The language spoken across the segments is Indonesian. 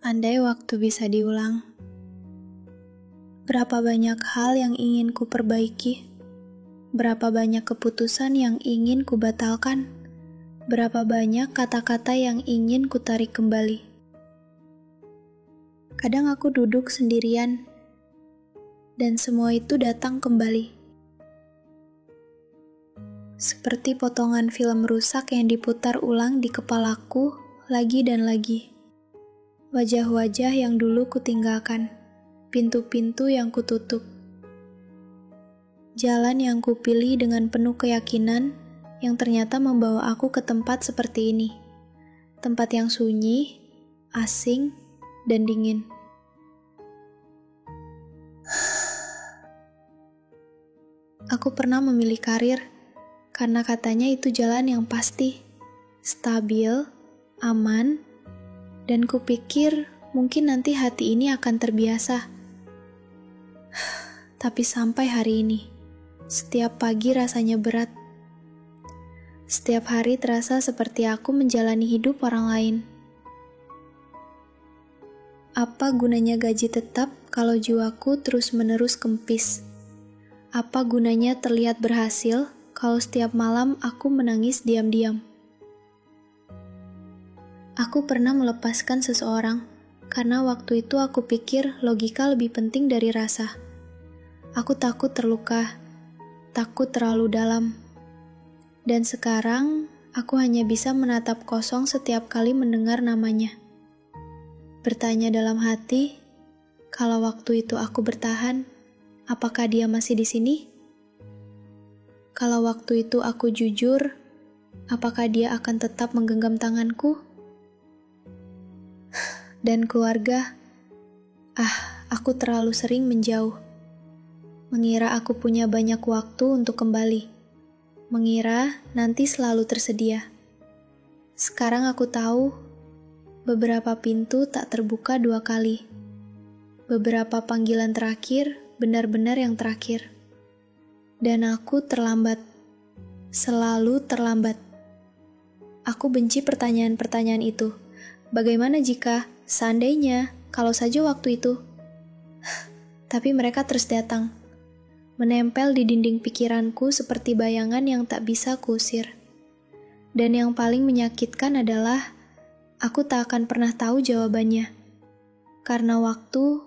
Andai waktu bisa diulang, berapa banyak hal yang ingin ku perbaiki, berapa banyak keputusan yang ingin ku batalkan, berapa banyak kata-kata yang ingin ku tarik kembali. Kadang aku duduk sendirian, dan semua itu datang kembali. Seperti potongan film rusak yang diputar ulang di kepalaku lagi dan lagi. Wajah-wajah yang dulu kutinggalkan, pintu-pintu yang kututup. Jalan yang kupilih dengan penuh keyakinan yang ternyata membawa aku ke tempat seperti ini. Tempat yang sunyi, asing, dan dingin. Aku pernah memilih karir karena katanya itu jalan yang pasti, stabil, aman, dan kupikir mungkin nanti hati ini akan terbiasa. Tapi sampai hari ini, setiap pagi rasanya berat. Setiap hari terasa seperti aku menjalani hidup orang lain. Apa gunanya gaji tetap kalau jiwaku terus-menerus kempis? Apa gunanya terlihat berhasil kalau setiap malam aku menangis diam-diam? Aku pernah melepaskan seseorang, karena waktu itu aku pikir logika lebih penting dari rasa. Aku takut terluka, takut terlalu dalam. Dan sekarang, aku hanya bisa menatap kosong setiap kali mendengar namanya. Bertanya dalam hati, kalau waktu itu aku bertahan, apakah dia masih di sini? Kalau waktu itu aku jujur, apakah dia akan tetap menggenggam tanganku? Dan keluarga, aku terlalu sering menjauh. Mengira aku punya banyak waktu untuk kembali. Mengira nanti selalu tersedia. Sekarang aku tahu, beberapa pintu tak terbuka 2 kali. Beberapa panggilan terakhir benar-benar yang terakhir. Dan aku terlambat. Selalu terlambat. Aku benci pertanyaan-pertanyaan itu. Bagaimana jika, seandainya, kalau saja waktu itu? Tapi mereka terus datang, menempel di dinding pikiranku seperti bayangan yang tak bisa kuusir. Dan yang paling menyakitkan adalah, aku tak akan pernah tahu jawabannya, karena waktu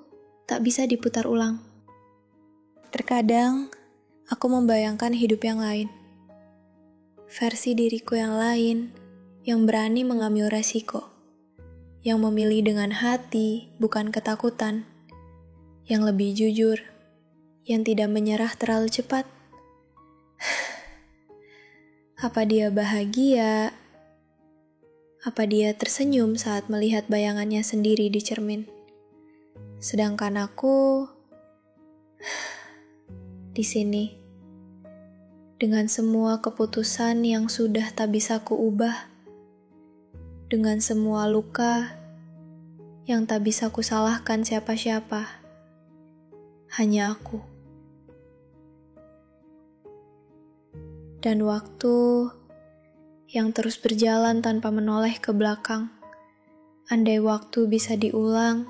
tak bisa diputar ulang. Terkadang, aku membayangkan hidup yang lain. Versi diriku yang lain, yang berani mengambil resiko. Yang memilih dengan hati, bukan ketakutan, yang lebih jujur, yang tidak menyerah terlalu cepat. Apa dia bahagia? Apa dia tersenyum saat melihat bayangannya sendiri di cermin? Sedangkan aku di sini, dengan semua keputusan yang sudah tak bisa kuubah, dengan semua luka yang tak bisa kusalahkan siapa-siapa, hanya aku. Dan waktu yang terus berjalan tanpa menoleh ke belakang. Andai waktu bisa diulang,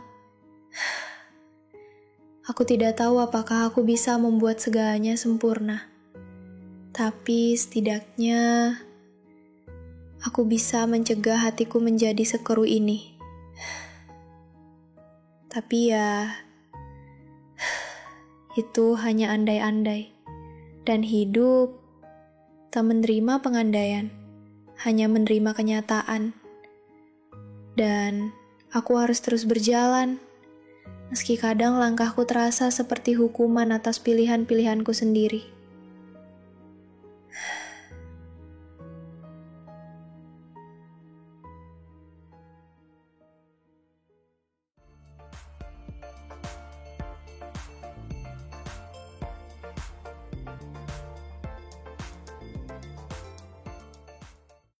aku tidak tahu apakah aku bisa membuat segalanya sempurna. Tapi setidaknya aku bisa mencegah hatiku menjadi sekeru ini. Tapi ya, itu hanya andai-andai. Dan hidup tak menerima pengandaian, hanya menerima kenyataan. Dan aku harus terus berjalan, meski kadang langkahku terasa seperti hukuman atas pilihan-pilihanku sendiri.